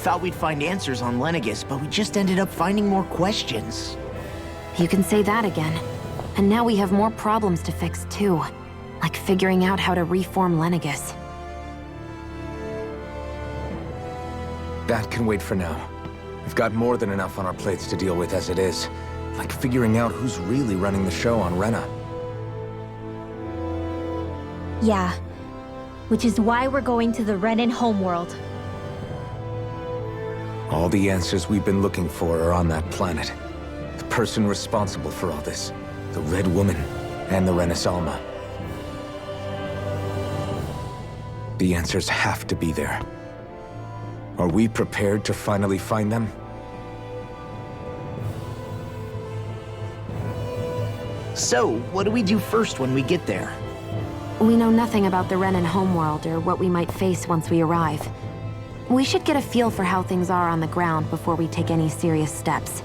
thought we'd find answers on Lenegis, but we just ended up finding more questions. You can say that again. And now we have more problems to fix too. Like figuring out how to reform Lenegis. That can wait for now. We've got more than enough on our plates to deal with as it is. Like figuring out who's really running the show on Rena. Yeah. Which is why we're going to the Renan homeworld. All the answers we've been looking for are on that planet. The person responsible for all this. The Red Woman and the Renaissance. The answers have to be there. Are we prepared to finally find them? So, what do we do first when we get there? We know nothing about the Renan homeworld or what we might face once we arrive. We should get a feel for how things are on the ground before we take any serious steps.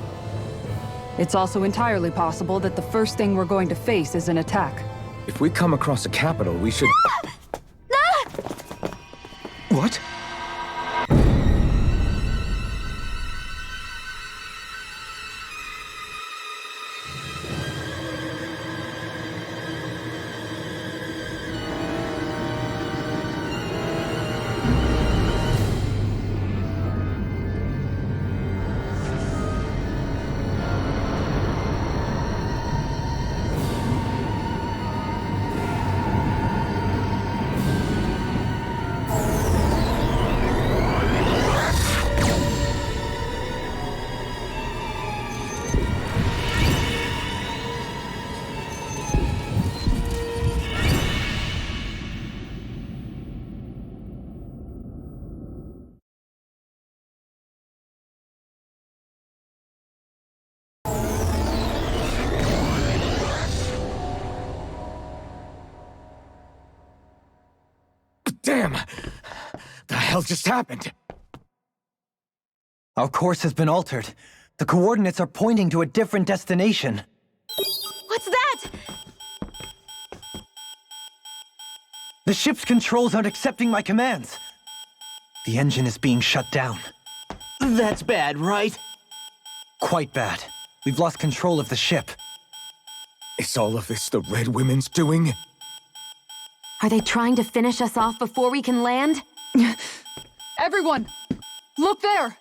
It's also entirely possible that the first thing we're going to face is an attack. If we come across a capital, we should... What? Damn! The hell just happened? Our course has been altered. The coordinates are pointing to a different destination. What's that? The ship's controls aren't accepting my commands. The engine is being shut down. That's bad, right? Quite bad. We've lost control of the ship. Is all of this the Red Women's doing? Are they trying to finish us off before we can land? Everyone! Look there!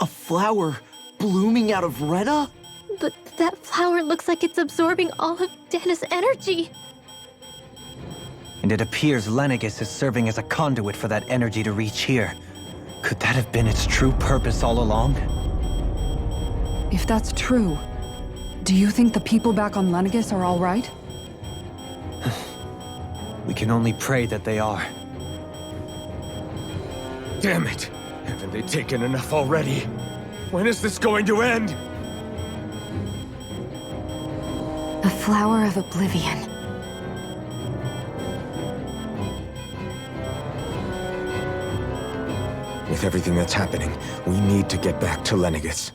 A flower blooming out of Rena? But that flower looks like it's absorbing all of Dana's energy. And it appears Lenegis is serving as a conduit for that energy to reach here. Could that have been its true purpose all along? If that's true, do you think the people back on Lenegis are all right? We can only pray that they are. Damn it! Haven't they taken enough already? When is this going to end? Flower of Oblivion. With everything that's happening, we need to get back to Lenegis.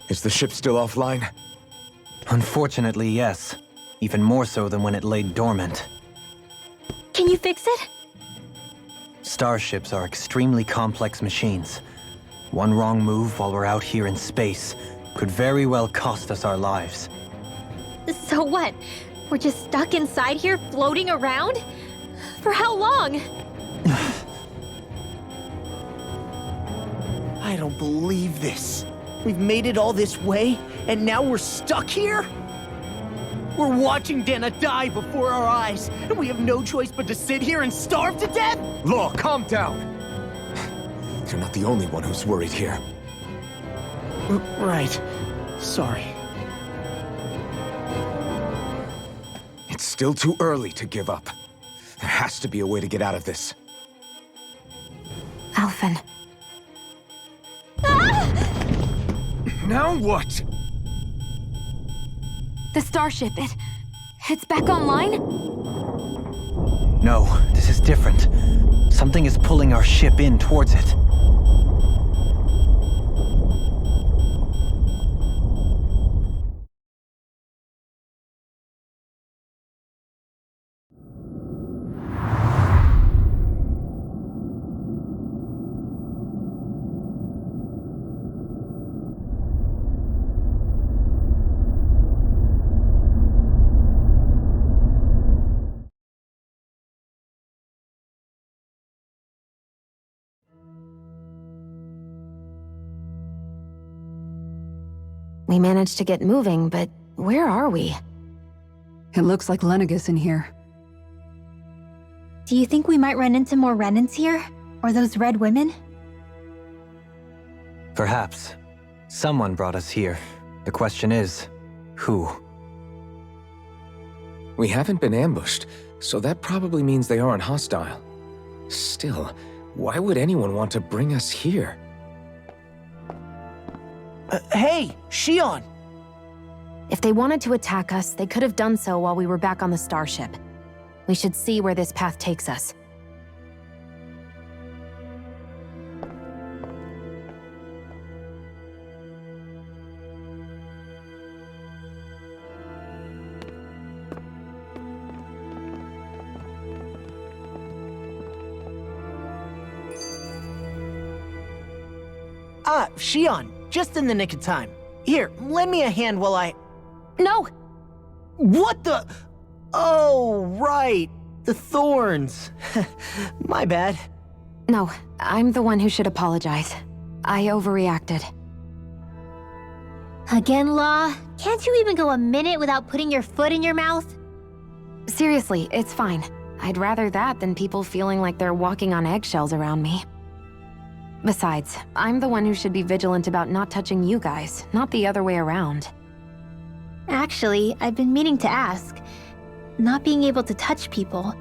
Is the ship still offline? Unfortunately, yes. Even more so than when it lay dormant. Can you fix it? Starships are extremely complex machines. One wrong move while we're out here in space could very well cost us our lives. So what? We're just stuck inside here, floating around? For how long? I don't believe this. We've made it all this way, and now we're stuck here? We're watching Dana die before our eyes, and we have no choice but to sit here and starve to death? Law, calm down! You're not the only one who's worried here. Right. Sorry. It's still too early to give up. There has to be a way to get out of this. Alphen. Now what? The starship, it's back online? No, this is different. Something is pulling our ship in towards it. We managed to get moving, but where are we? It looks like Lenegis in here. Do you think we might run into more Renans here? Or those red women? Perhaps. Someone brought us here. The question is, who? We haven't been ambushed, so that probably means they aren't hostile. Still, why would anyone want to bring us here? Hey, Shion! If they wanted to attack us, they could have done so while we were back on the starship. We should see where this path takes us. Ah, Shion, just in the nick of time. Here, lend me a hand while I... No! What the... Oh, right. The thorns. My bad. No, I'm the one who should apologize. I overreacted. Again, Law? Can't you even go a minute without putting your foot in your mouth? Seriously, it's fine. I'd rather that than people feeling like they're walking on eggshells around me. Besides, I'm the one who should be vigilant about not touching you guys, not the other way around. Actually, I've been meaning to ask. Not being able to touch people.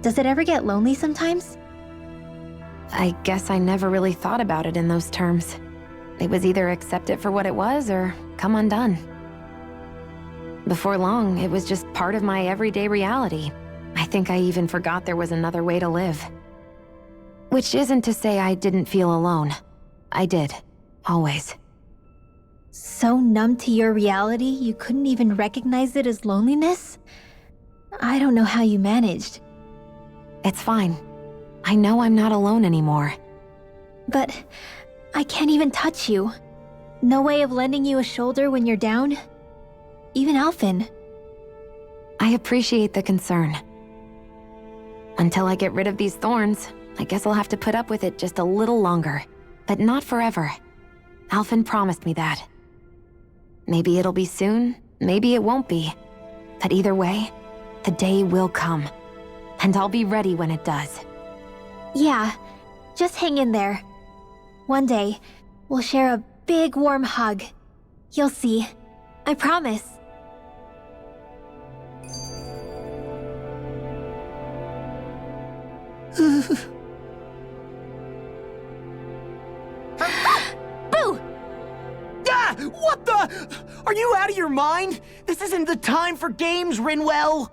Does it ever get lonely sometimes? I guess I never really thought about it in those terms. It was either accept it for what it was or come undone. Before long, it was just part of my everyday reality. I think I even forgot there was another way to live. Which isn't to say I didn't feel alone. I did. Always. So numb to your reality, you couldn't even recognize it as loneliness? I don't know how you managed. It's fine. I know I'm not alone anymore. But I can't even touch you. No way of lending you a shoulder when you're down? Even Alphen. I appreciate the concern. Until I get rid of these thorns, I guess I'll have to put up with it just a little longer. But not forever. Alphen promised me that. Maybe it'll be soon, maybe it won't be. But either way, the day will come. And I'll be ready when it does. Yeah, just hang in there. One day, we'll share a big warm hug. You'll see. I promise. Ah! What the... Are you out of your mind? This isn't the time for games, Rinwell!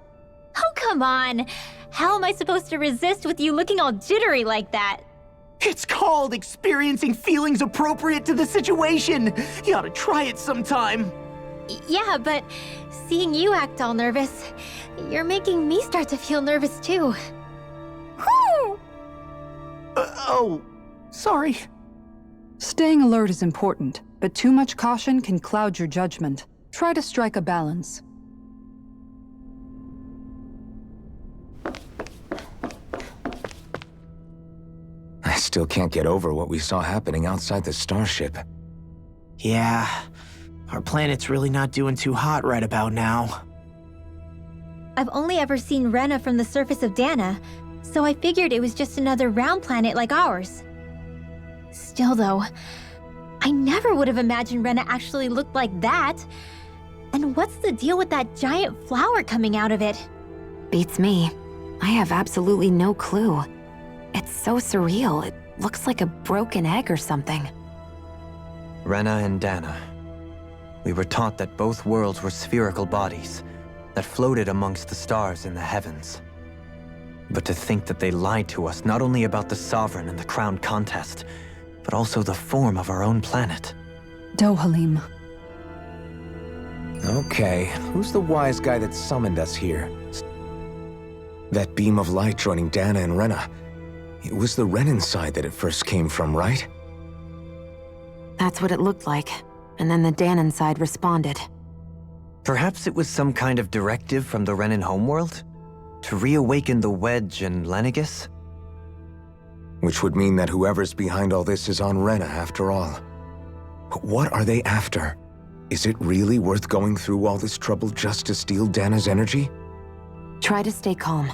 Oh, come on. How am I supposed to resist with you looking all jittery like that? It's called experiencing feelings appropriate to the situation. You ought to try it sometime. Yeah, but seeing you act all nervous, you're making me start to feel nervous too. Oh, sorry. Staying alert is important, but too much caution can cloud your judgment. Try to strike a balance. I still can't get over what we saw happening outside the starship. Yeah, our planet's really not doing too hot right about now. I've only ever seen Rena from the surface of Dana, so I figured it was just another round planet like ours. Still though, I never would have imagined Rena actually looked like that. And what's the deal with that giant flower coming out of it? Beats me. I have absolutely no clue. It's so surreal. It looks like a broken egg or something. Rena and Dana. We were taught that both worlds were spherical bodies that floated amongst the stars in the heavens. But to think that they lied to us not only about the Sovereign and the Crown contest, but also the form of our own planet. Dohalim. Okay, who's the wise guy that summoned us here? That beam of light joining Dana and Rena. It was the Renan side that it first came from, right? That's what it looked like. And then the Danon side responded. Perhaps it was some kind of directive from the Renan homeworld? To reawaken the Wedge and Lenegis? Which would mean that whoever's behind all this is on Rena after all. But what are they after? Is it really worth going through all this trouble just to steal Dana's energy? Try to stay calm.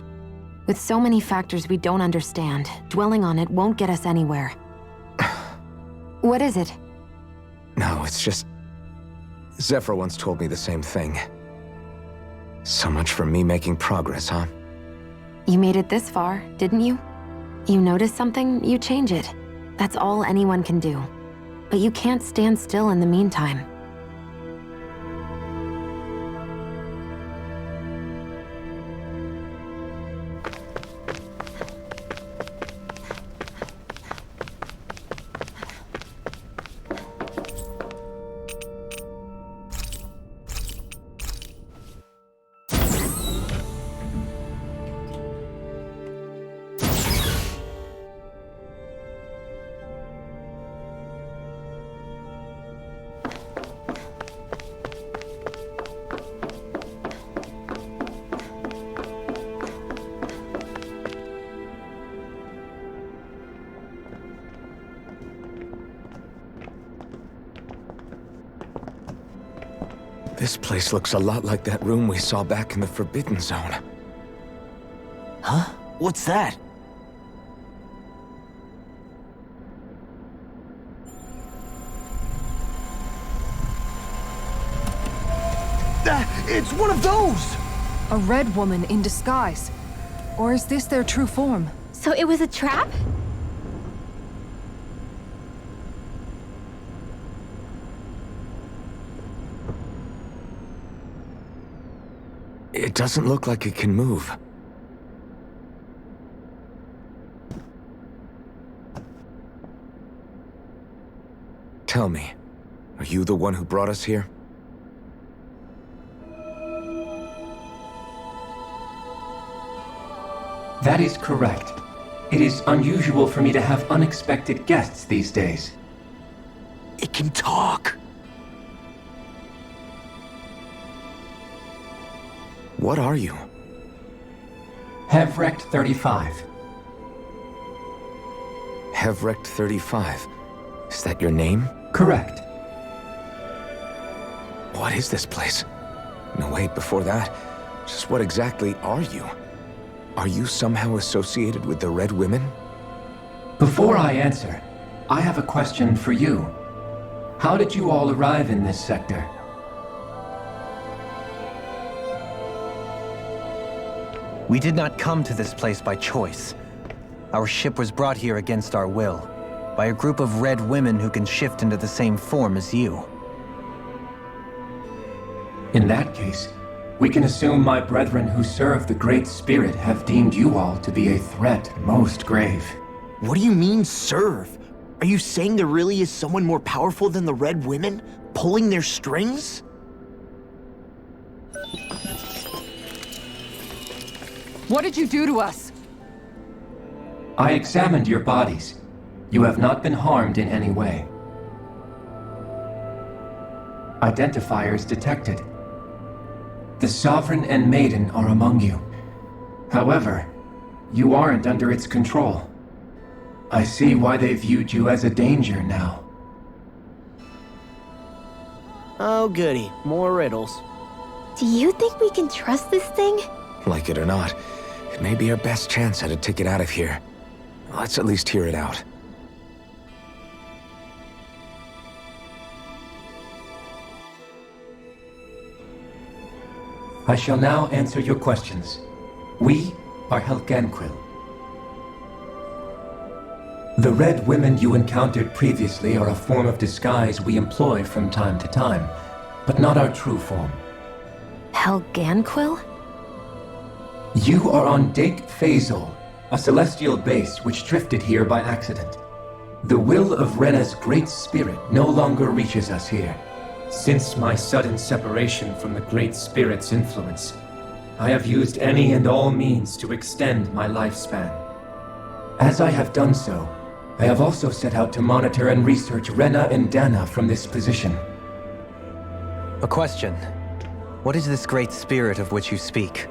With so many factors we don't understand, dwelling on it won't get us anywhere. What is it? No, it's just... Zephyr once told me the same thing. So much for me making progress, huh? You made it this far, didn't you? You notice something, you change it. That's all anyone can do. But you can't stand still in the meantime. This place looks a lot like that room we saw back in the Forbidden Zone. Huh? What's that? It's one of those! A red woman in disguise. Or is this their true form? So it was a trap? It doesn't look like it can move. Tell me, are you the one who brought us here? That is correct. It is unusual for me to have unexpected guests these days. It can talk. What are you? Hevrect 35. Hevrect 35. Is that your name? Correct. What is this place? No, wait, before that, just what exactly are you? Are you somehow associated with the Red Women? Before I answer, I have a question for you. How did you all arrive in this sector? We did not come to this place by choice. Our ship was brought here against our will, by a group of red women who can shift into the same form as you. In that case, we can assume my brethren who serve the Great Spirit have deemed you all to be a threat most grave. What do you mean, serve? Are you saying there really is someone more powerful than the Red Women, pulling their strings? What did you do to us? I examined your bodies. You have not been harmed in any way. Identifiers detected. The Sovereign and Maiden are among you. However, you aren't under its control. I see why they viewed you as a danger now. Oh goody, more riddles. Do you think we can trust this thing? Like it or not, it may be our best chance at a ticket out of here. Let's at least hear it out. I shall now answer your questions. We are Helganquil. The Red Women you encountered previously are a form of disguise we employ from time to time, but not our true form. Helganquil? You are on Dake Phasol, a celestial base which drifted here by accident. The will of Rena's great spirit no longer reaches us here. Since my sudden separation from the Great Spirit's influence, I have used any and all means to extend my lifespan. As I have done so, I have also set out to monitor and research Rena and Dana from this position. A question. What is this Great Spirit of which you speak?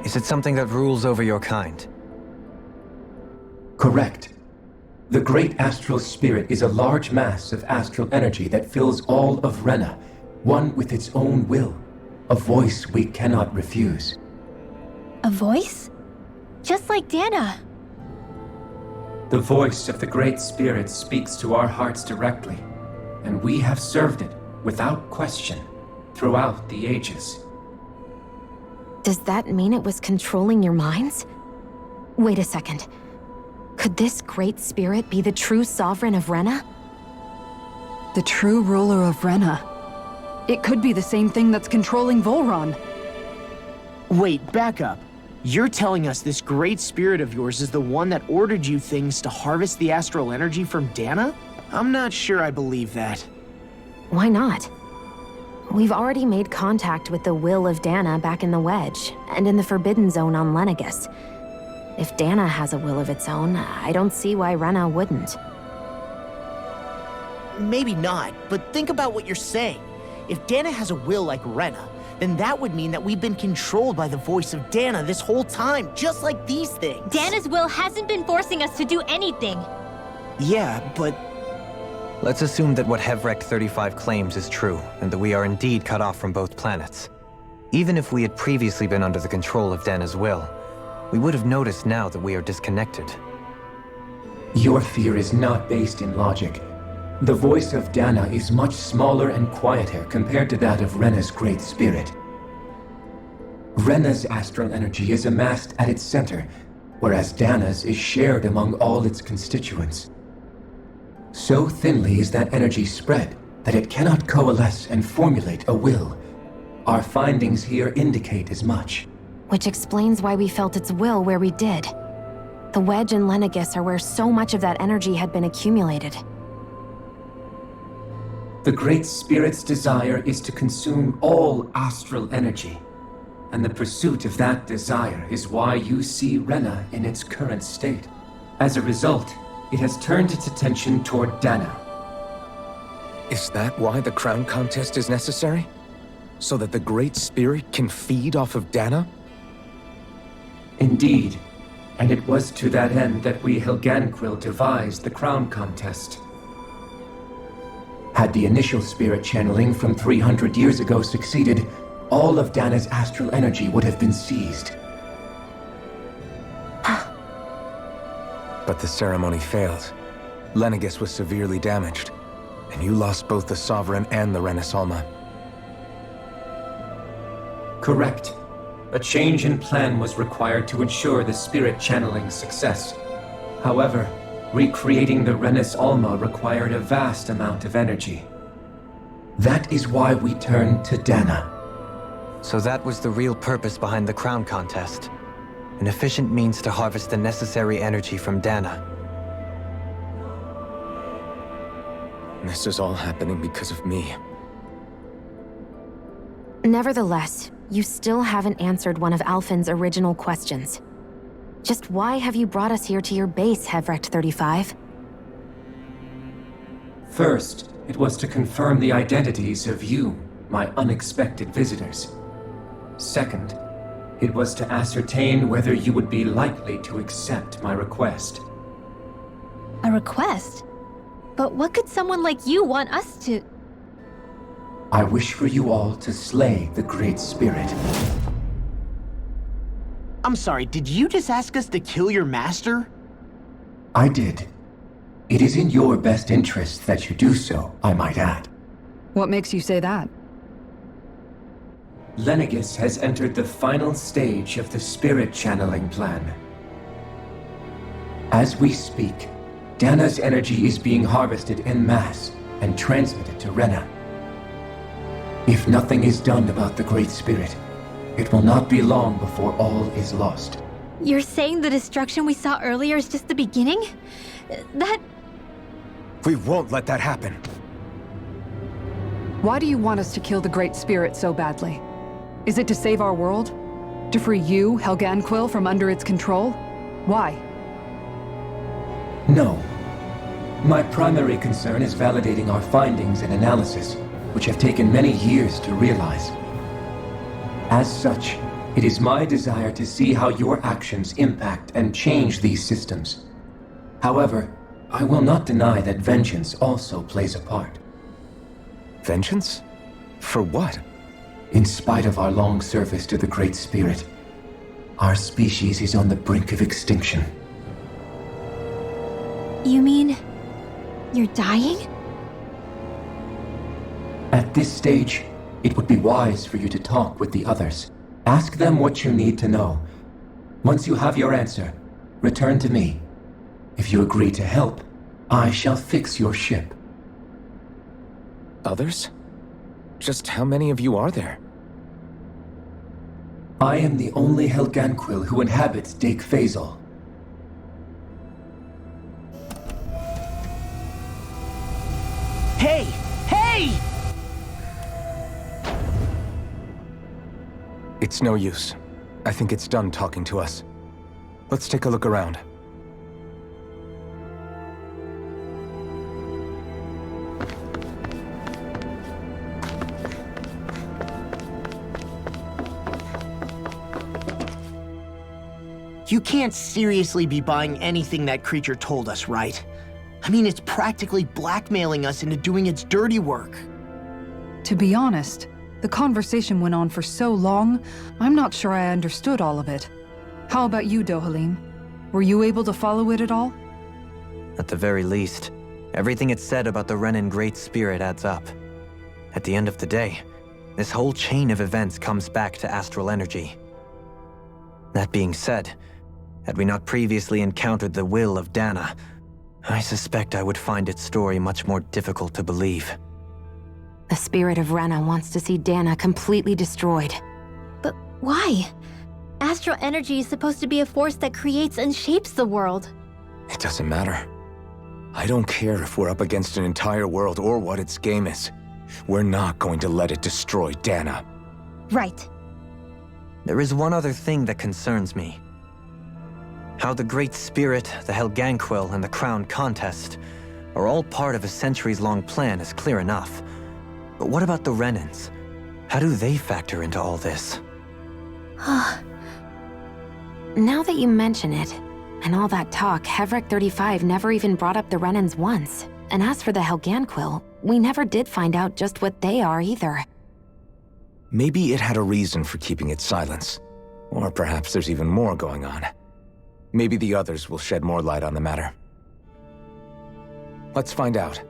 Is it something that rules over your kind? Correct. The Great Astral Spirit is a large mass of astral energy that fills all of Rena, one with its own will, a voice we cannot refuse. A voice? Just like Dana. The voice of the Great Spirit speaks to our hearts directly, and we have served it without question throughout the ages. Does that mean it was controlling your minds? Wait a second. Could this Great Spirit be the true Sovereign of Rena? The true ruler of Rena. It could be the same thing that's controlling Volron. Wait, back up. You're telling us this great spirit of yours is the one that ordered you things to harvest the astral energy from Dana? I'm not sure I believe that. Why not? We've already made contact with the will of Dana back in the Wedge, and in the Forbidden Zone on Lenegus. If Dana has a will of its own, I don't see why Rena wouldn't. Maybe not, but think about what you're saying. If Dana has a will like Rena, then that would mean that we've been controlled by the voice of Dana this whole time, just like these things. Dana's will hasn't been forcing us to do anything. Yeah, but Let's assume that what Hevrek 35 claims is true, and that we are indeed cut off from both planets. Even if we had previously been under the control of Dana's will, we would have noticed now that we are disconnected. Your fear is not based in logic. The voice of Dana is much smaller and quieter compared to that of Rena's Great Spirit. Rena's astral energy is amassed at its center, whereas Dana's is shared among all its constituents. So thinly is that energy spread that it cannot coalesce and formulate a will. Our findings here indicate as much. Which explains why we felt its will where we did. The Wedge and Lenegus are where so much of that energy had been accumulated. The Great Spirit's desire is to consume all astral energy, and the pursuit of that desire is why you see Rena in its current state. As a result, it has turned its attention toward Dana. Is that why the crown contest is necessary? So that the Great Spirit can feed off of Dana? Indeed, and it was to that end that we Helganquil devised the crown contest. Had the initial spirit channeling from 300 years ago succeeded, all of Dana's astral energy would have been seized. But the ceremony failed. Lenegus was severely damaged, and you lost both the Sovereign and the Renasalma. Correct. A change in plan was required to ensure the spirit channeling's success. However, recreating the Renis Alma required a vast amount of energy. That is why we turned to Dana. So that was the real purpose behind the crown contest. An efficient means to harvest the necessary energy from Dana. This is all happening because of me. Nevertheless, you still haven't answered one of Alphen's original questions. Just why have you brought us here to your base, Hevrecht 35? First, it was to confirm the identities of you, my unexpected visitors. Second, it was to ascertain whether you would be likely to accept my request. A request? But what could someone like you want us to... I wish for you all to slay the Great Spirit. I'm sorry, did you just ask us to kill your master? I did. It is in your best interest that you do so, I might add. What makes you say that? Lenegis has entered the final stage of the spirit channeling plan. As we speak, Dana's energy is being harvested en masse and transmitted to Rena. If nothing is done about the Great Spirit, it will not be long before all is lost. You're saying the destruction we saw earlier is just the beginning? That... We won't let that happen. Why do you want us to kill the Great Spirit so badly? Is it to save our world? To free you, Helganquil, from under its control? Why? No. My primary concern is validating our findings and analysis, which have taken many years to realize. As such, it is my desire to see how your actions impact and change these systems. However, I will not deny that vengeance also plays a part. Vengeance? For what? In spite of our long service to the Great Spirit, our species is on the brink of extinction. You mean... you're dying? At this stage, it would be wise for you to talk with the others. Ask them what you need to know. Once you have your answer, return to me. If you agree to help, I shall fix your ship. Others? Just how many of you are there? I am the only Helganquil who inhabits Dake Faisal. Hey! Hey! It's no use. I think it's done talking to us. Let's take a look around. You can't seriously be buying anything that creature told us, right? I mean, it's practically blackmailing us into doing its dirty work. To be honest, the conversation went on for so long, I'm not sure I understood all of it. How about you, Dohalim? Were you able to follow it at all? At the very least, everything it said about the Renan Great Spirit adds up. At the end of the day, this whole chain of events comes back to astral energy. That being said, had we not previously encountered the will of Dana, I suspect I would find its story much more difficult to believe. The spirit of Rena wants to see Dana completely destroyed. But why? Astral energy is supposed to be a force that creates and shapes the world. It doesn't matter. I don't care if we're up against an entire world or what its game is. We're not going to let it destroy Dana. Right. There is one other thing that concerns me. How the Great Spirit, the Helganquil, and the Crown Contest are all part of a centuries-long plan is clear enough. But what about the Renans? How do they factor into all this? Now that you mention it, and all that talk, Hevrecht 35 never even brought up the Renans once. And as for the Helganquil, we never did find out just what they are either. Maybe it had a reason for keeping its silence. Or perhaps there's even more going on. Maybe the others will shed more light on the matter. Let's find out.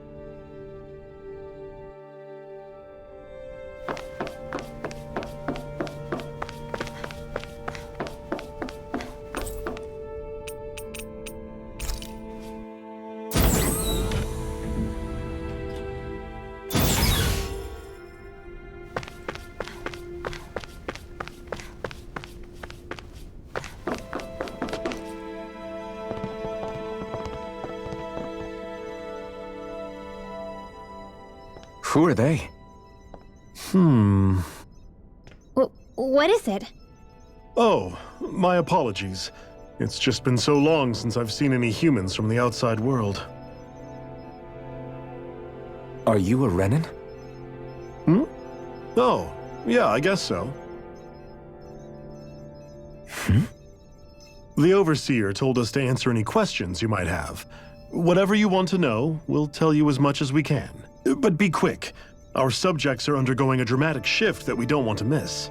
Who are they? What is it? Oh, my apologies. It's just been so long since I've seen any humans from the outside world. Are you a Renan? Oh, yeah, I guess so. The Overseer told us to answer any questions you might have. Whatever you want to know, we'll tell you as much as we can. But be quick. Our subjects are undergoing a dramatic shift that we don't want to miss.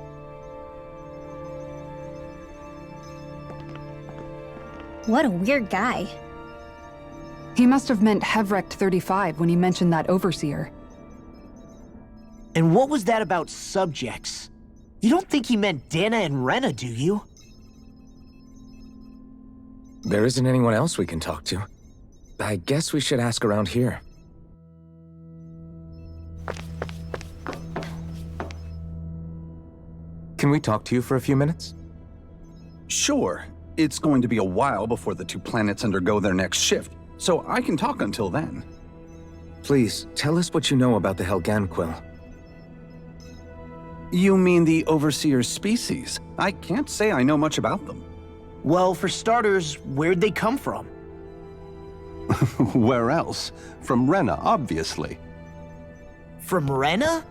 What a weird guy. He must have meant Hevrect 35 when he mentioned that Overseer. And what was that about subjects? You don't think he meant Dana and Rena, do you? There isn't anyone else we can talk to. I guess we should ask around here. Can we talk to you for a few minutes? Sure. It's going to be a while before the two planets undergo their next shift, so I can talk until then. Please, tell us what you know about the Helganquil. You mean the Overseer's species? I can't say I know much about them. Well, for starters, where'd they come from? Where else? From Rena, obviously. From Rena?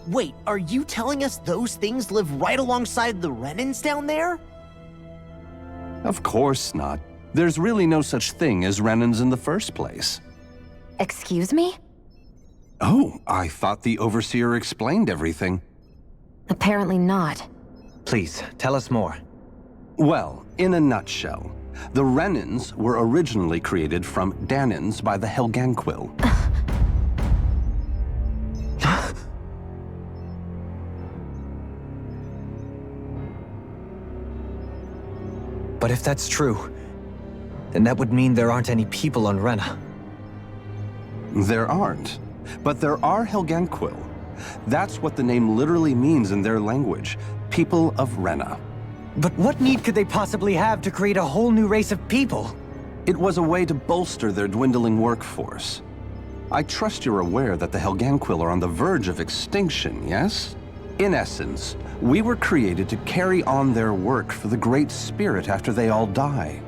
Wait, are you telling us those things live right alongside the Renans down there? Of course not. There's really no such thing as Renans in the first place. Excuse me? Oh, I thought the Overseer explained everything. Apparently not. Please, tell us more. Well, in a nutshell, the Renans were originally created from Danans by the Helganquil. But if that's true, then that would mean there aren't any people on Rena. There aren't, but there are Helganquil. That's what the name literally means in their language, people of Rena. But what need could they possibly have to create a whole new race of people? It was a way to bolster their dwindling workforce. I trust you're aware that the Helganquil are on the verge of extinction, yes? In essence, we were created to carry on their work for the Great Spirit after they all die.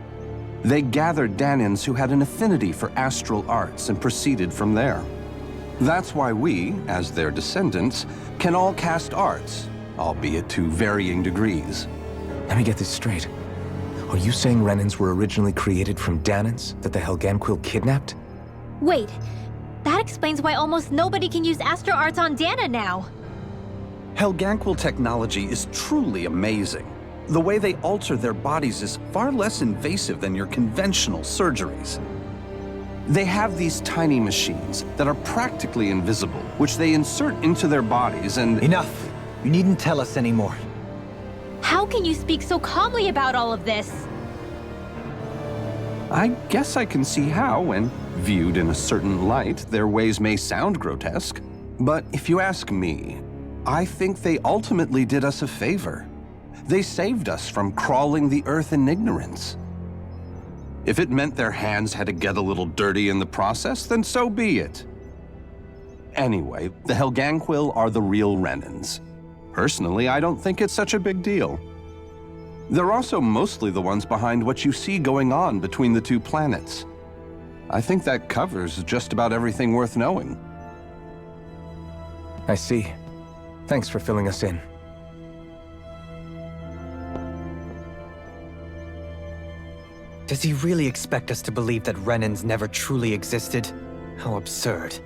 They gathered Danans who had an affinity for astral arts and proceeded from there. That's why we, as their descendants, can all cast arts, albeit to varying degrees. Let me get this straight. Are you saying Renans were originally created from Danans that the Helganquil kidnapped? Wait, that explains why almost nobody can use astro arts on Dana now. Helganquil technology is truly amazing. The way they alter their bodies is far less invasive than your conventional surgeries. They have these tiny machines that are practically invisible, which they insert into their bodies and— Enough! You needn't tell us anymore. How can you speak so calmly about all of this? I guess I can see how, when viewed in a certain light, their ways may sound grotesque. But if you ask me, I think they ultimately did us a favor. They saved us from crawling the earth in ignorance. If it meant their hands had to get a little dirty in the process, then so be it. Anyway, the Helganquil are the real Renans. Personally, I don't think it's such a big deal. They're also mostly the ones behind what you see going on between the two planets. I think that covers just about everything worth knowing. I see. Thanks for filling us in. Does he really expect us to believe that Renans never truly existed? How absurd.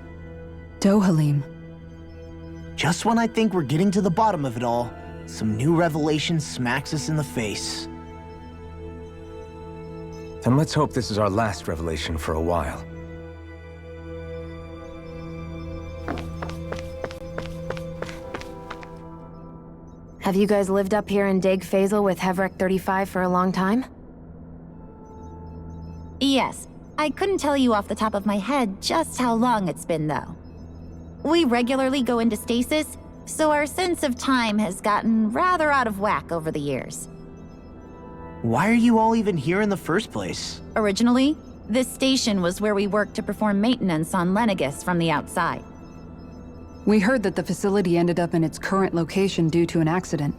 Dohalim. Just when I think we're getting to the bottom of it all, some new revelation smacks us in the face. Then let's hope this is our last revelation for a while. Have you guys lived up here in Dig Faisal with Hevrek 35 for a long time? Yes. I couldn't tell you off the top of my head just how long it's been, though. We regularly go into stasis, so our sense of time has gotten rather out of whack over the years. Why are you all even here in the first place? Originally, this station was where we worked to perform maintenance on Lenegis from the outside. We heard that the facility ended up in its current location due to an accident.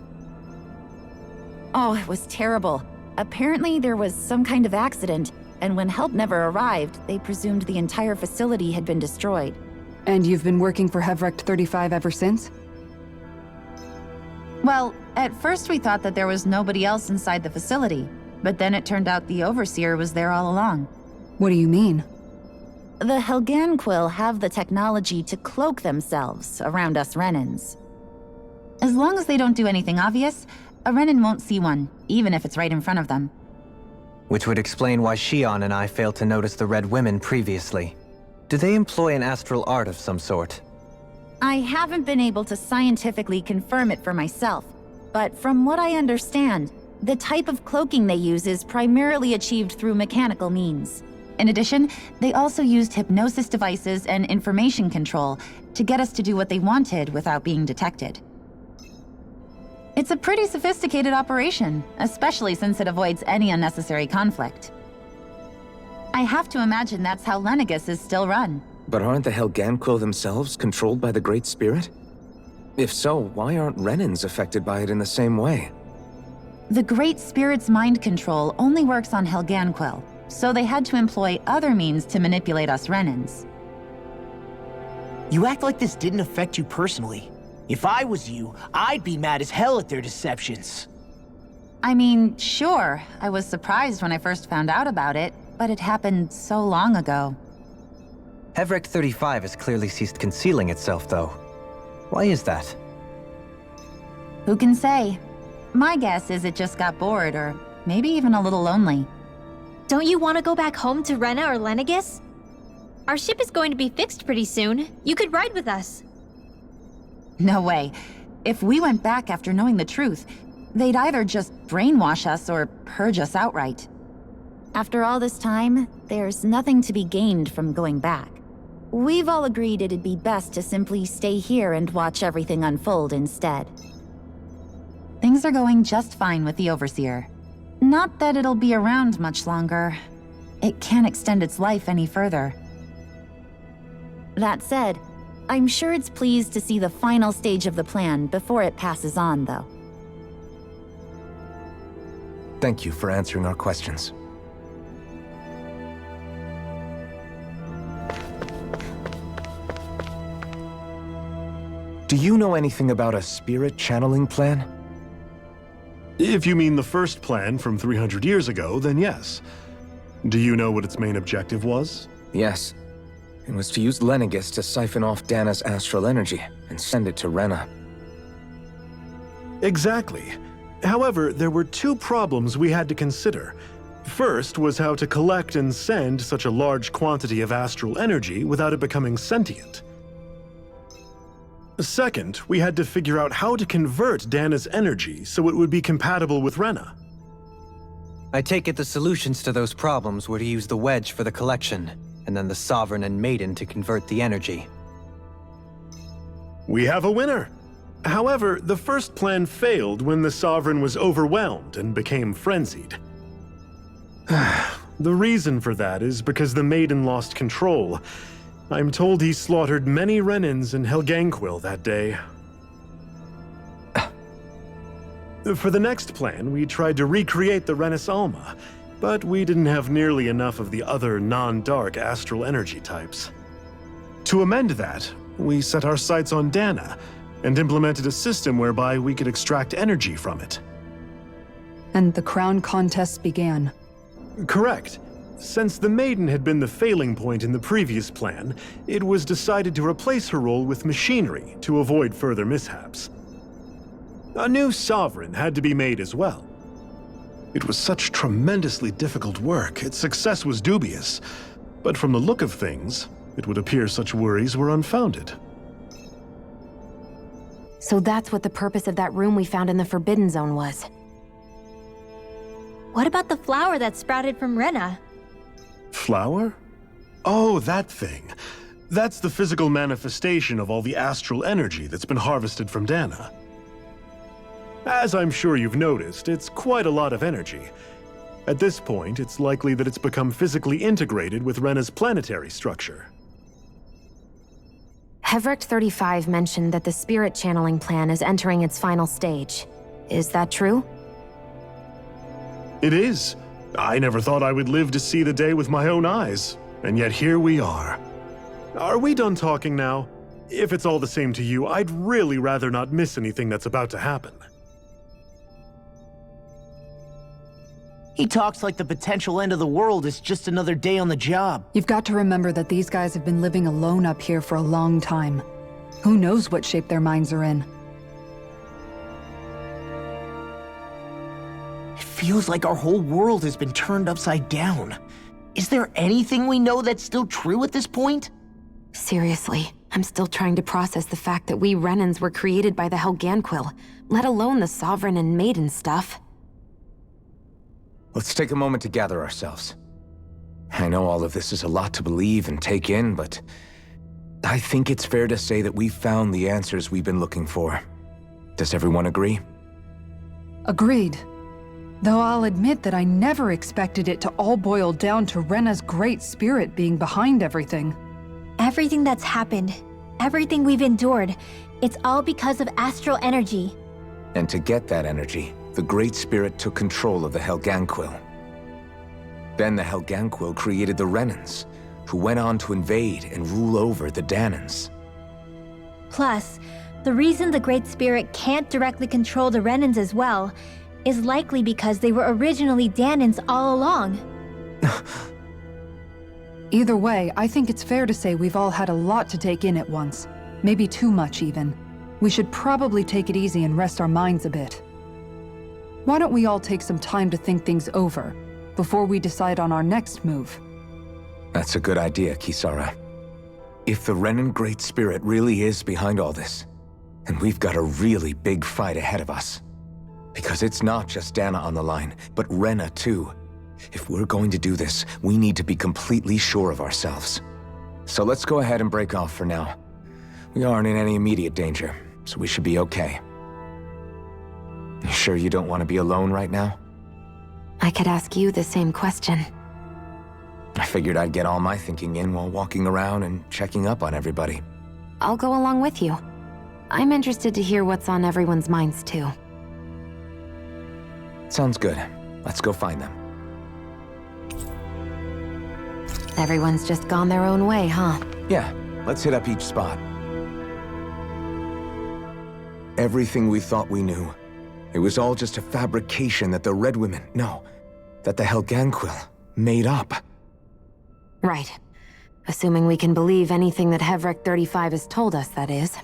Oh, it was terrible. Apparently there was some kind of accident, and when help never arrived, they presumed the entire facility had been destroyed. And you've been working for Hevrecht 35 ever since? Well, at first we thought that there was nobody else inside the facility, but then it turned out the Overseer was there all along. What do you mean? The Helganquil have the technology to cloak themselves around us Renans. As long as they don't do anything obvious, a Renan won't see one, even if it's right in front of them. Which would explain why Shion and I failed to notice the Red Women previously. Do they employ an astral art of some sort? I haven't been able to scientifically confirm it for myself, but from what I understand, the type of cloaking they use is primarily achieved through mechanical means. In addition, they also used hypnosis devices and information control to get us to do what they wanted without being detected. It's a pretty sophisticated operation, especially since it avoids any unnecessary conflict. I have to imagine that's how Lenegus is still run. But aren't the Helganquil themselves controlled by the Great Spirit? If so, why aren't Renans affected by it in the same way? The Great Spirit's mind control only works on Helganquil, so they had to employ other means to manipulate us Renans. You act like this didn't affect you personally. If I was you, I'd be mad as hell at their deceptions. I mean, sure, I was surprised when I first found out about it, but it happened so long ago. Hevrecht 35 has clearly ceased concealing itself, though. Why is that? Who can say? My guess is it just got bored, or maybe even a little lonely. Don't you want to go back home to Rena or Lenegus? Our ship is going to be fixed pretty soon. You could ride with us. No way. If we went back after knowing the truth, they'd either just brainwash us or purge us outright. After all this time, there's nothing to be gained from going back. We've all agreed it'd be best to simply stay here and watch everything unfold instead. Things are going just fine with the Overseer. Not that it'll be around much longer. It can't extend its life any further. That said, I'm sure it's pleased to see the final stage of the plan before it passes on, though. Thank you for answering our questions. Do you know anything about a spirit channeling plan? If you mean the first plan from 300 years ago, then yes. Do you know what its main objective was? Yes. It was to use Lenegus to siphon off Dana's astral energy and send it to Rena. Exactly. However, there were two problems we had to consider. First was how to collect and send such a large quantity of astral energy without it becoming sentient. Second, we had to figure out how to convert Dana's energy so it would be compatible with Rena. I take it the solutions to those problems were to use the wedge for the collection, and then the Sovereign and Maiden to convert the energy. We have a winner! However, the first plan failed when the Sovereign was overwhelmed and became frenzied. The reason for that is because the Maiden lost control. I'm told he slaughtered many Renans and Helganquil that day. For the next plan, we tried to recreate the Renis Alma, but we didn't have nearly enough of the other non-dark astral energy types. To amend that, we set our sights on Dana, and implemented a system whereby we could extract energy from it. And the crown contests began. Correct. Since the Maiden had been the failing point in the previous plan, it was decided to replace her role with machinery to avoid further mishaps. A new Sovereign had to be made as well. It was such tremendously difficult work, its success was dubious. But from the look of things, it would appear such worries were unfounded. So that's what the purpose of that room we found in the Forbidden Zone was. What about the flower that sprouted from Rena? Flower? Oh, that thing. That's the physical manifestation of all the astral energy that's been harvested from Dana. As I'm sure you've noticed, it's quite a lot of energy. At this point, it's likely that it's become physically integrated with Rena's planetary structure. Hevric 35 mentioned that the spirit channeling plan is entering its final stage. Is that true? It is. I never thought I would live to see the day with my own eyes, and yet here we are. Are we done talking now? If it's all the same to you, I'd really rather not miss anything that's about to happen. He talks like the potential end of the world is just another day on the job. You've got to remember that these guys have been living alone up here for a long time. Who knows what shape their minds are in? It feels like our whole world has been turned upside down. Is there anything we know that's still true at this point? Seriously, I'm still trying to process the fact that we Renans were created by the Helganquil, let alone the Sovereign and Maiden stuff. Let's take a moment to gather ourselves. I know all of this is a lot to believe and take in, but I think it's fair to say that we've found the answers we've been looking for. Does everyone agree? Agreed. Though I'll admit that I never expected it to all boil down to Rena's great spirit being behind everything. Everything that's happened, everything we've endured, it's all because of astral energy. And to get that energy, the Great Spirit took control of the Helganquil. Then the Helganquil created the Renans, who went on to invade and rule over the Danans. Plus, the reason the Great Spirit can't directly control the Renans as well is likely because they were originally Danans all along. Either way, I think it's fair to say we've all had a lot to take in at once. Maybe too much, even. We should probably take it easy and rest our minds a bit. Why don't we all take some time to think things over, before we decide on our next move? That's a good idea, Kisara. If the Renan Great Spirit really is behind all this, then we've got a really big fight ahead of us. Because it's not just Dana on the line, but Rena too. If we're going to do this, we need to be completely sure of ourselves. So let's go ahead and break off for now. We aren't in any immediate danger, so we should be okay. You sure you don't want to be alone right now? I could ask you the same question. I figured I'd get all my thinking in while walking around and checking up on everybody. I'll go along with you. I'm interested to hear what's on everyone's minds too. Sounds good. Let's go find them. Everyone's just gone their own way, huh? Yeah, let's hit up each spot. Everything we thought we knew, it was all just a fabrication that the Red Women, no, that the Helganquil made up. Right. Assuming we can believe anything that Hevric 35 has told us, that is.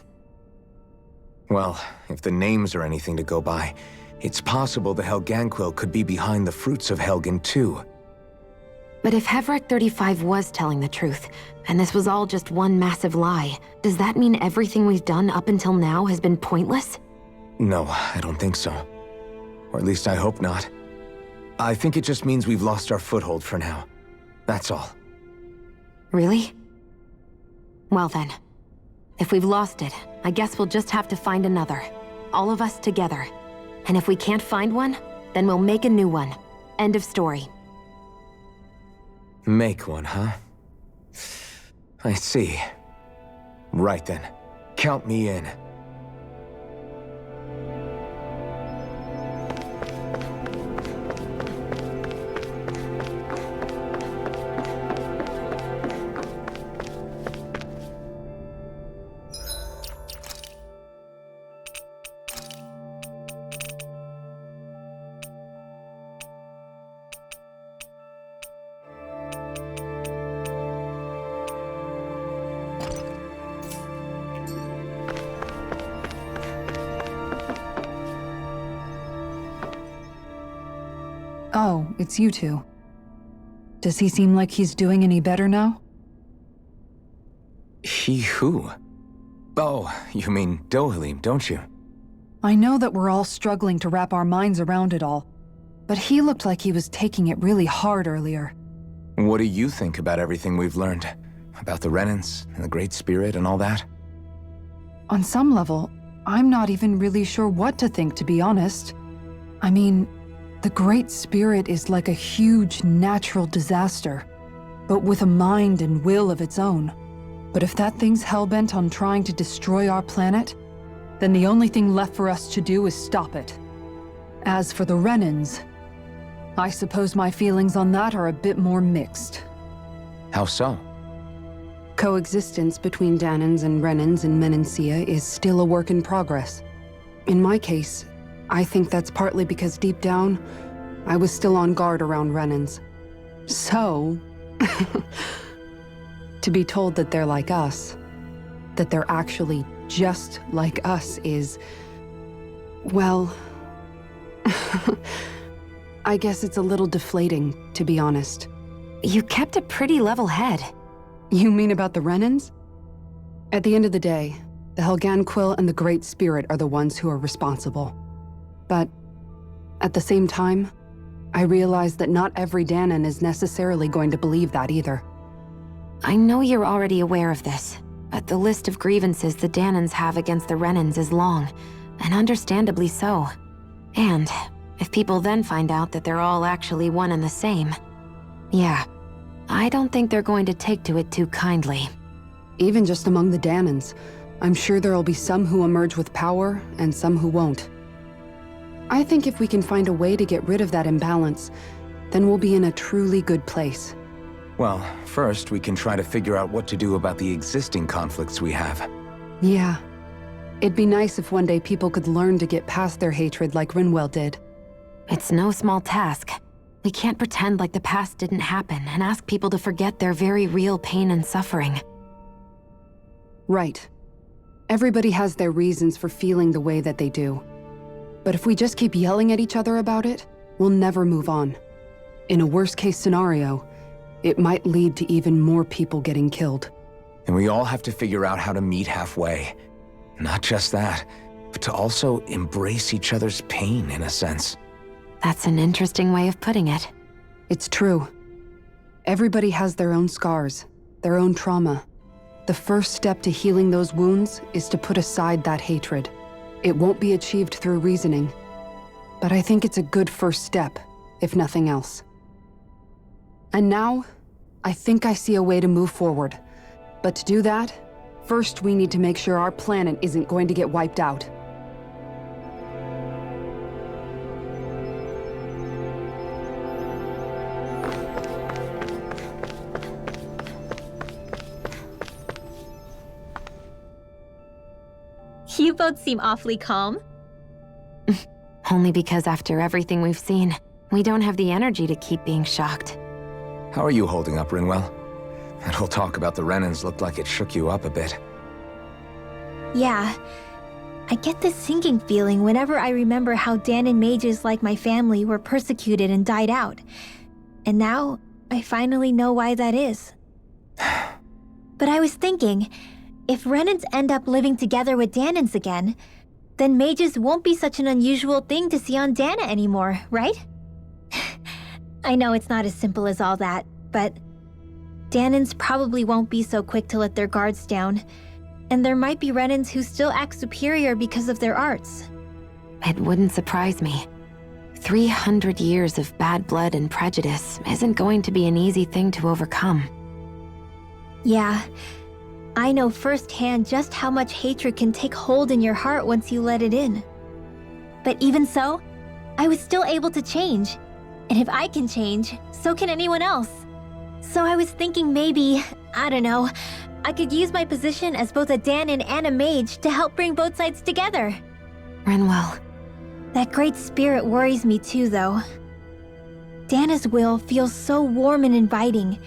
Well, if the names are anything to go by, it's possible the Helganquil could be behind the fruits of Helgen too. But if Hevric 35 was telling the truth, and this was all just one massive lie, does that mean everything we've done up until now has been pointless? No, I don't think so. Or at least I hope not. I think it just means we've lost our foothold for now. That's all. Really? Well then, if we've lost it, I guess we'll just have to find another. All of us together. And if we can't find one, then we'll make a new one. End of story. Make one, huh? I see. Right then. Count me in. Oh, it's you two. Does he seem like he's doing any better now? He who? Oh, you mean Dohalim, don't you? I know that we're all struggling to wrap our minds around it all, but he looked like he was taking it really hard earlier. What do you think about everything we've learned? About the Renans and the Great Spirit and all that? On some level, I'm not even really sure what to think, to be honest. I mean, the Great Spirit is like a huge natural disaster, but with a mind and will of its own. But if that thing's hellbent on trying to destroy our planet, then the only thing left for us to do is stop it. As for the Renans, I suppose my feelings on that are a bit more mixed. How so? Coexistence between Danans and Renans in Menancia is still a work in progress. In my case, I think that's partly because deep down, I was still on guard around Renans. So, to be told that they're like us, that they're actually just like us is, well, I guess it's a little deflating, to be honest. You kept a pretty level head. You mean about the Renans? At the end of the day, the Helganquil and the Great Spirit are the ones who are responsible. But at the same time, I realize that not every Danan is necessarily going to believe that either. I know you're already aware of this, but the list of grievances the Danans have against the Renans is long, and understandably so. And if people then find out that they're all actually one and the same, yeah, I don't think they're going to take to it too kindly. Even just among the Danans, I'm sure there'll be some who emerge with power and some who won't. I think if we can find a way to get rid of that imbalance, then we'll be in a truly good place. Well, first we can try to figure out what to do about the existing conflicts we have. Yeah. It'd be nice if one day people could learn to get past their hatred like Rinwell did. It's no small task. We can't pretend like the past didn't happen and ask people to forget their very real pain and suffering. Right. Everybody has their reasons for feeling the way that they do. But if we just keep yelling at each other about it, we'll never move on. In a worst-case scenario, it might lead to even more people getting killed. And we all have to figure out how to meet halfway. Not just that, but to also embrace each other's pain in a sense. That's an interesting way of putting it. It's true. Everybody has their own scars, their own trauma. The first step to healing those wounds is to put aside that hatred. It won't be achieved through reasoning, but I think it's a good first step, if nothing else. And now, I think I see a way to move forward. But to do that, first we need to make sure our planet isn't going to get wiped out. You both seem awfully calm. Only because after everything we've seen, we don't have the energy to keep being shocked. How are you holding up, Rinwell? That whole talk about the Renans looked like it shook you up a bit. Yeah. I get this sinking feeling whenever I remember how Danan mages like my family were persecuted and died out. And now, I finally know why that is. But I was thinking, if Renans end up living together with Danans again, then mages won't be such an unusual thing to see on Dana anymore, right? I know it's not as simple as all that, but Danans probably won't be so quick to let their guards down, and there might be Renans who still act superior because of their arts. It wouldn't surprise me. 300 years of bad blood and prejudice isn't going to be an easy thing to overcome. Yeah, I know firsthand just how much hatred can take hold in your heart once you let it in. But even so, I was still able to change. And if I can change, so can anyone else. So I was thinking maybe, I don't know, I could use my position as both a Danan and a mage to help bring both sides together. Rinwell. That great spirit worries me too, though. Dana's will feels so warm and inviting.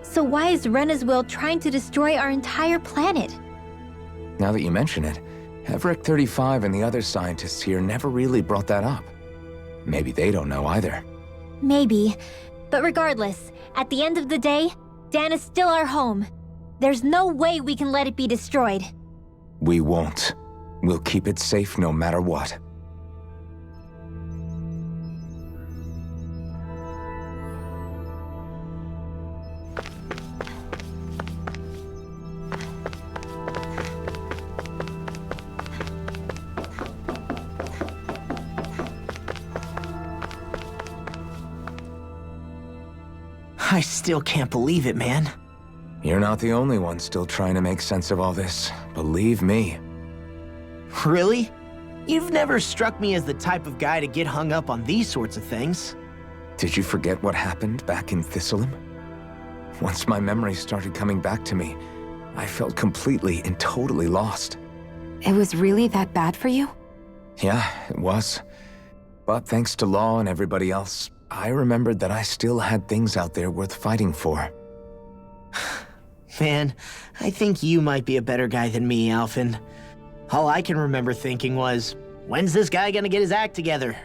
So why is Rena's will trying to destroy our entire planet? Now that you mention it, Everett 35 and the other scientists here never really brought that up. Maybe they don't know either. Maybe. But regardless, at the end of the day, Dana's still our home. There's no way we can let it be destroyed. We won't. We'll keep it safe no matter what. I still can't believe it, man. You're not the only one still trying to make sense of all this. Believe me. Really? You've never struck me as the type of guy to get hung up on these sorts of things. Did you forget what happened back in Thistleum? Once my memory started coming back to me, I felt completely and totally lost. It was really that bad for you? Yeah, it was. But thanks to Law and everybody else, I remembered that I still had things out there worth fighting for. Man, I think you might be a better guy than me, Alphen. All I can remember thinking was, when's this guy gonna get his act together?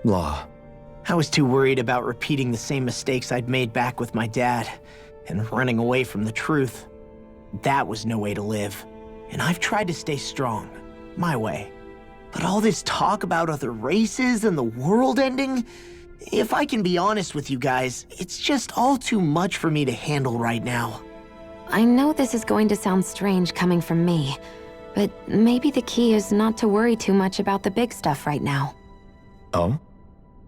Law. I was too worried about repeating the same mistakes I'd made back with my dad, and running away from the truth. That was no way to live. And I've tried to stay strong, my way. But all this talk about other races and the world ending, if I can be honest with you guys, it's just all too much for me to handle right now. I know this is going to sound strange coming from me, but maybe the key is not to worry too much about the big stuff right now. Oh?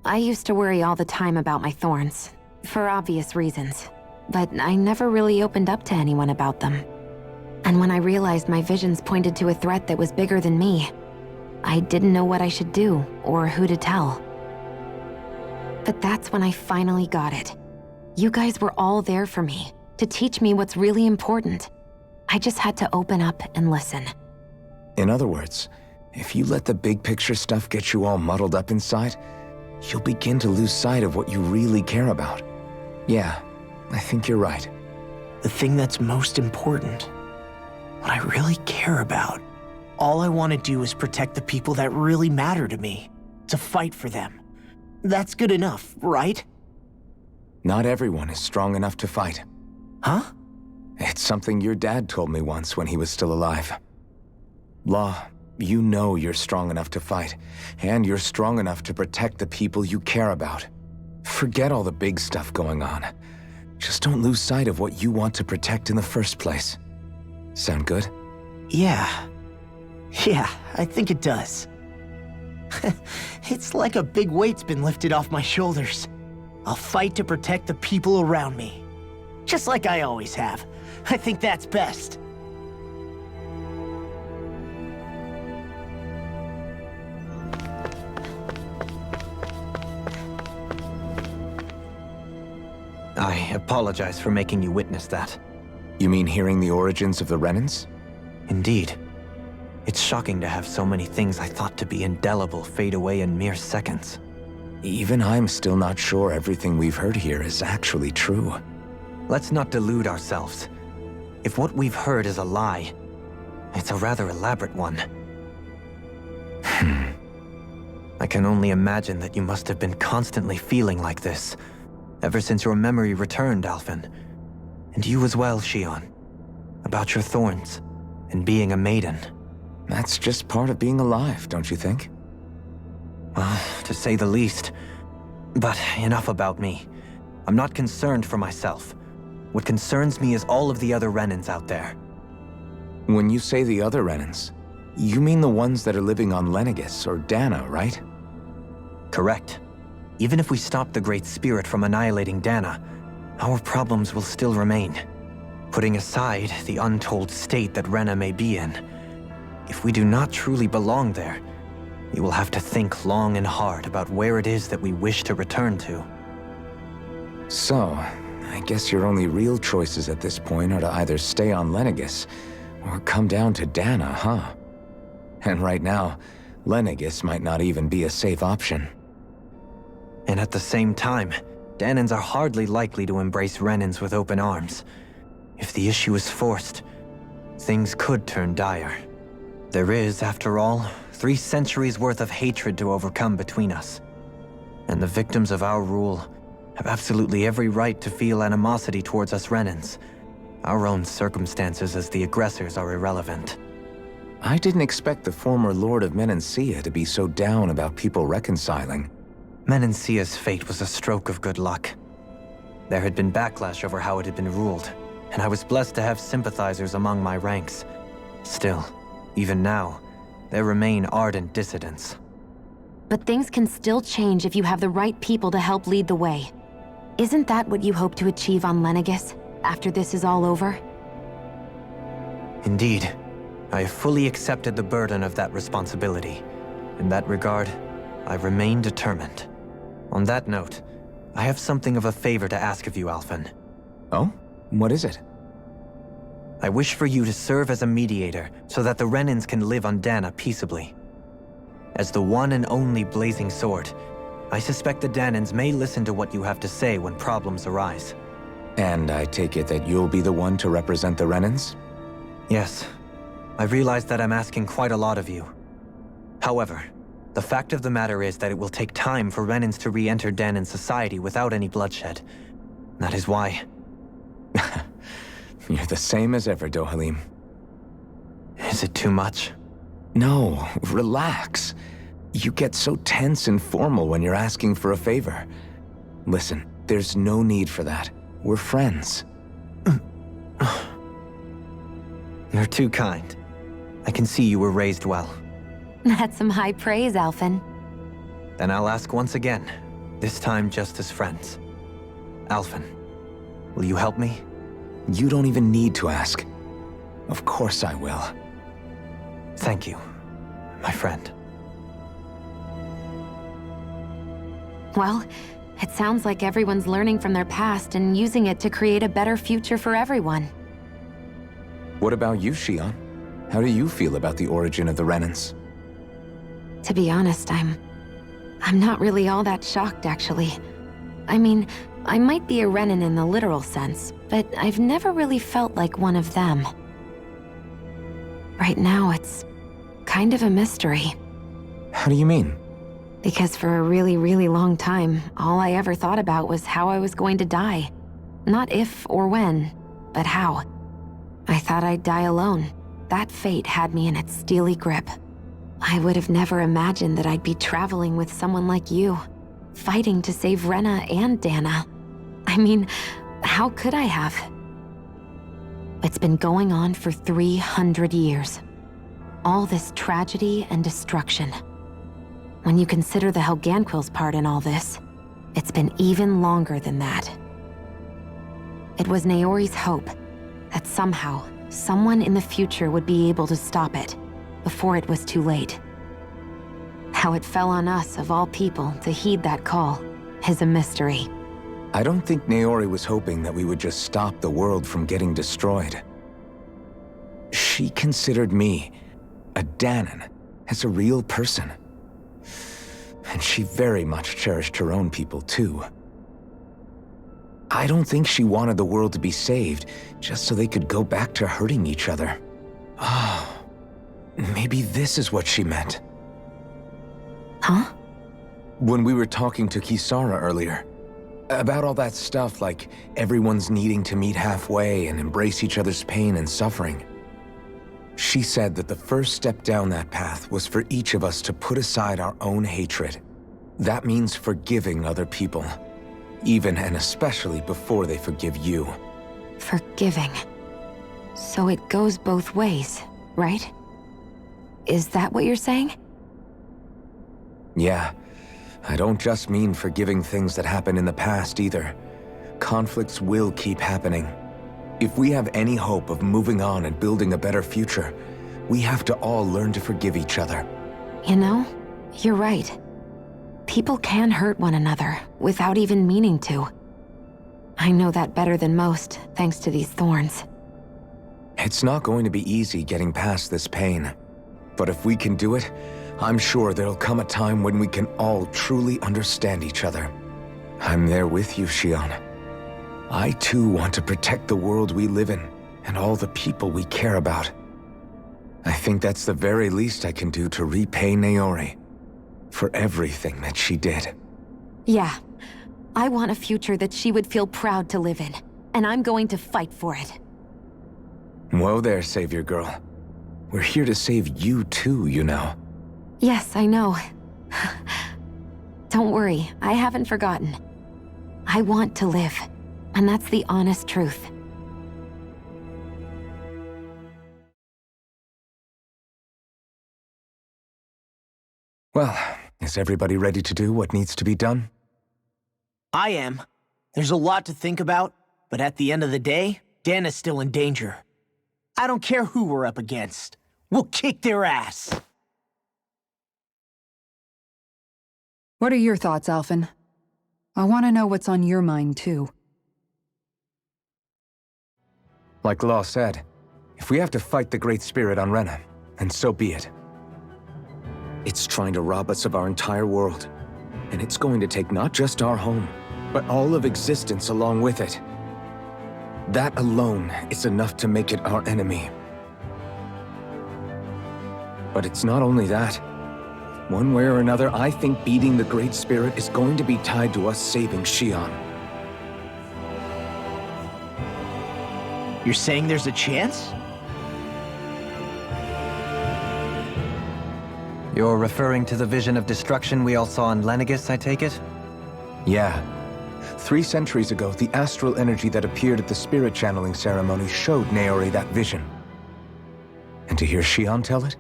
I used to worry all the time about my thorns, for obvious reasons, but I never really opened up to anyone about them. And when I realized my visions pointed to a threat that was bigger than me, I didn't know what I should do or who to tell. But that's when I finally got it. You guys were all there for me, to teach me what's really important. I just had to open up and listen. In other words, if you let the big picture stuff get you all muddled up inside, you'll begin to lose sight of what you really care about. Yeah, I think you're right. The thing that's most important, what I really care about. All I want to do is protect the people that really matter to me, to fight for them. That's good enough, right? Not everyone is strong enough to fight. Huh? It's something your dad told me once when he was still alive. Law, you know you're strong enough to fight, and you're strong enough to protect the people you care about. Forget all the big stuff going on. Just don't lose sight of what you want to protect in the first place. Sound good? Yeah, I think it does. It's like a big weight's been lifted off my shoulders. I'll fight to protect the people around me. Just like I always have. I think that's best. I apologize for making you witness that. You mean hearing the origins of the Renans? Indeed. It's shocking to have so many things I thought to be indelible fade away in mere seconds. Even I'm still not sure everything we've heard here is actually true. Let's not delude ourselves. If what we've heard is a lie, it's a rather elaborate one. I can only imagine that you must have been constantly feeling like this, ever since your memory returned, Alphen. And you as well, Shion. About your thorns, and being a maiden. That's just part of being alive, don't you think? Well, to say the least. But enough about me. I'm not concerned for myself. What concerns me is all of the other Renans out there. When you say the other Renans, you mean the ones that are living on Lenegis or Dana, right? Correct. Even if we stop the Great Spirit from annihilating Dana, our problems will still remain. Putting aside the untold state that Rena may be in, if we do not truly belong there, we will have to think long and hard about where it is that we wish to return to. So, I guess your only real choices at this point are to either stay on Lenegis or come down to Dana, huh? And right now, Lenegis might not even be a safe option. And at the same time, Danans are hardly likely to embrace Renans with open arms. If the issue is forced, things could turn dire. There is, after all, 3 centuries worth of hatred to overcome between us. And the victims of our rule have absolutely every right to feel animosity towards us Renans. Our own circumstances as the aggressors are irrelevant. I didn't expect the former Lord of Menancia to be so down about people reconciling. Menancia's fate was a stroke of good luck. There had been backlash over how it had been ruled, and I was blessed to have sympathizers among my ranks. Still, even now, there remain ardent dissidents. But things can still change if you have the right people to help lead the way. Isn't that what you hope to achieve on Lenegis? after this is all over? Indeed. I have fully accepted the burden of that responsibility. In that regard, I remain determined. On that note, I have something of a favor to ask of you, Alphen. Oh? What is it? I wish for you to serve as a mediator so that the Renans can live on Dana peaceably. As the one and only Blazing Sword, I suspect the Danans may listen to what you have to say when problems arise. And I take it that you'll be the one to represent the Renans? Yes. I realize that I'm asking quite a lot of you. However, the fact of the matter is that it will take time for Renans to re-enter Danan society without any bloodshed. That is why... You're the same as ever, Dohalim. Is it too much? No, relax. You get so tense and formal when you're asking for a favor. Listen, there's no need for that. We're friends. You're too kind. I can see you were raised well. That's some high praise, Alphen. Then I'll ask once again, this time just as friends. Alphen, will you help me? You don't even need to ask. Of course I will. Thank you, my friend. Well, it sounds like everyone's learning from their past and using it to create a better future for everyone. What about you, Shion? How do you feel about the origin of the Renans? To be honest, I'm not really all that shocked, actually. I mean, I might be a Renan in the literal sense, but I've never really felt like one of them. Right now, it's kind of a mystery. How do you mean? Because for a really, really long time, all I ever thought about was how I was going to die. Not if or when, but how. I thought I'd die alone. That fate had me in its steely grip. I would have never imagined that I'd be traveling with someone like you, fighting to save Rena and Dana. I mean, how could I have? It's been going on for 300 years. All this tragedy and destruction. When you consider the Helganquil's part in all this, it's been even longer than that. It was Naori's hope that somehow, someone in the future would be able to stop it before it was too late. How it fell on us, of all people, to heed that call is a mystery. I don't think Naori was hoping that we would just stop the world from getting destroyed. She considered me, a Danan, as a real person. And she very much cherished her own people, too. I don't think she wanted the world to be saved, just so they could go back to hurting each other. Oh, maybe this is what she meant. Huh? When we were talking to Kisara earlier, about all that stuff like everyone's needing to meet halfway and embrace each other's pain and suffering. She said that the first step down that path was for each of us to put aside our own hatred. That means forgiving other people, even and especially before they forgive you. Forgiving. So it goes both ways, right? Is that what you're saying? Yeah. I don't just mean forgiving things that happened in the past either. Conflicts will keep happening. If we have any hope of moving on and building a better future, we have to all learn to forgive each other. You know, you're right. People can hurt one another without even meaning to. I know that better than most, thanks to these thorns. It's not going to be easy getting past this pain. But if we can do it, I'm sure there'll come a time when we can all truly understand each other. I'm there with you, Shion. I too want to protect the world we live in, and all the people we care about. I think that's the very least I can do to repay Naori for everything that she did. Yeah. I want a future that she would feel proud to live in, and I'm going to fight for it. Whoa there, Savior Girl. We're here to save you too, you know. Yes, I know. Don't worry, I haven't forgotten. I want to live, and that's the honest truth. Well, is everybody ready to do what needs to be done? I am. There's a lot to think about, But at the end of the day, Dana's still in danger. I don't care who we're up against. We'll kick their ass. What are your thoughts, Alphen? I want to know what's on your mind, too. Like Law said, if we have to fight the Great Spirit on Rena, then so be it. It's trying to rob us of our entire world. And it's going to take not just our home, but all of existence along with it. That alone is enough to make it our enemy. But it's not only that. One way or another, I think beating the Great Spirit is going to be tied to us saving Xion. You're saying there's a chance? You're referring to the vision of destruction we all saw in Lenegis, I take it? Yeah. 3 centuries ago, the astral energy that appeared at the spirit channeling ceremony showed Naori that vision. And to hear Xion tell it,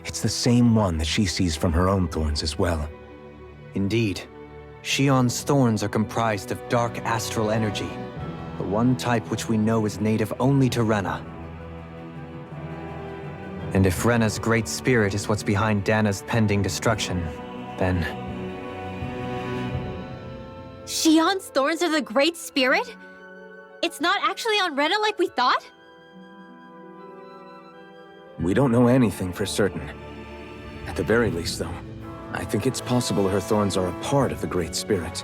it's the same one that she sees from her own thorns as well. Indeed. Xion's thorns are comprised of dark astral energy, the one type which we know is native only to Rena. And if Rena's great spirit is what's behind Dana's pending destruction, then... Xion's thorns are the Great Spirit? It's not actually on Rena like we thought? We don't know anything for certain. At the very least, though, I think it's possible her thorns are a part of the Great Spirit.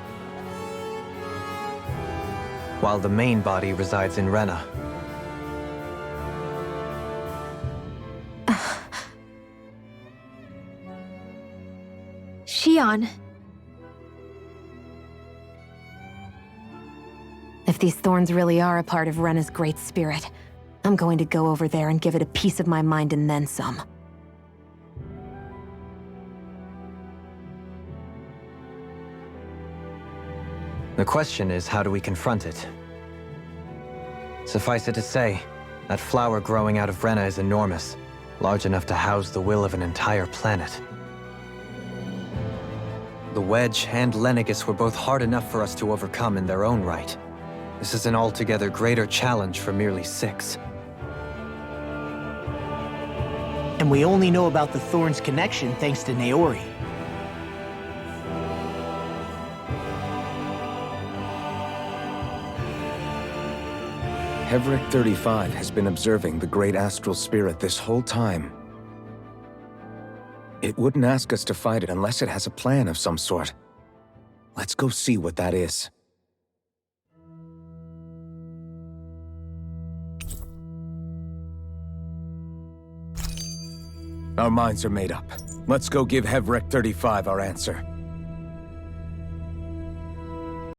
While the main body resides in Rena. Xion. If these thorns really are a part of Rena's Great Spirit, I'm going to go over there and give it a piece of my mind and then some. The question is, how do we confront it? Suffice it to say, that flower growing out of Rena is enormous, large enough to house the will of an entire planet. The Wedge and Lenegis were both hard enough for us to overcome in their own right. This is an altogether greater challenge for merely 6. And we only know about the Thorns connection thanks to Naori. Hevric 35 has been observing the Great Astral Spirit this whole time. It wouldn't ask us to fight it unless it has a plan of some sort. Let's go see what that is. Our minds are made up. Let's go give Hevric 35 our answer.